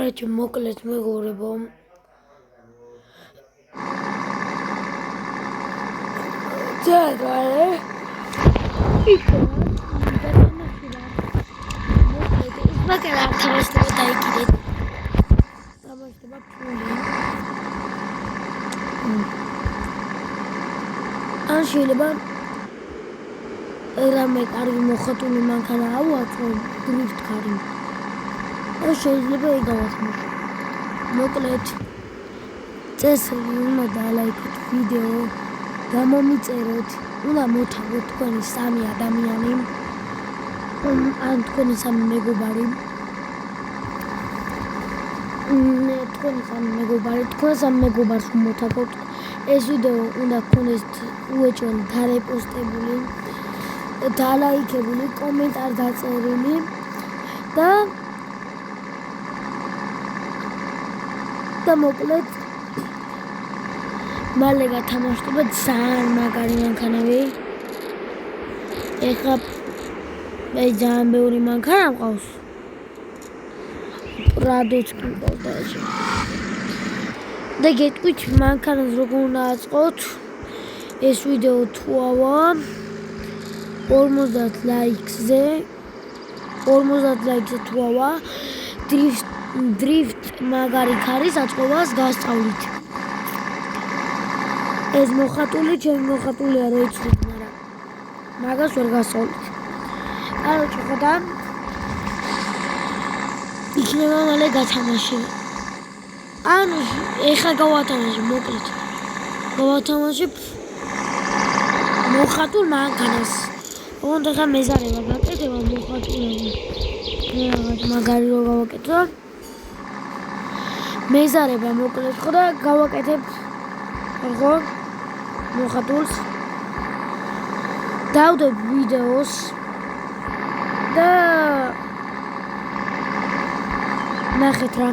Короче, მოკლედ მეგობრებო. Ძაღლე. მაგრამ თამაშდება დაიგიდეთ. თამაშდება ფული. ან შეიძლება რამე კარგი მოხატული მანქანა ავაწყო დრიფტ კარი. ან შეიძლება იგავათმო. მოკლედ წესრიგი უნდა დალაიქოთ ვიდეო, გამომიწეროთ, უნდა მოთაგოთ თქვენი 3 ადამიანი, ან თქვენი 3 მეგობარი. თქვენი 3 მეგობარი, თქვენ 3 მეგობარს მოთაგოთ. ეს ვიდეო უნდა გქონდეს უეჭველი, დარეპოსტებული, დალაიქებული, კომენტარ დაწერილი და მოკლედ მალე გათამაშდება ძალიან მაგარი მანქანები. ეხლა მე ძალიან ბევრი მანქანა მყავს. პრადოც კი მყავს და ესე. და გეტყვით მანქანას როგორ უნდა აწყოთ. ეს ვიდეო თუ ავა 50 ლაიქზე 50 ლაიქზე თუ ავა დრიფტ მაგარი ქარის აწყობას გასწავლით. ეს მოხატული ჩემი მოხატულია რო იცით, მაგრამ მაგას ვერ გასწავლით. კაროჩე ხოდა იქნება მალე გათამაში. ან ეხლა გავათამაშე მოკლედ. გავათამაშებ მოხატულ მანქანას. ოღონდ ახლა მეზარება გაკეთება მოხატულები. რაღაც მაგარი რო გავაკეთო. მეზარება მოკლედ ხო და გავაკეთებ ხო მოხატულს. დავდებ ვიდეოს და ნახეთ რა.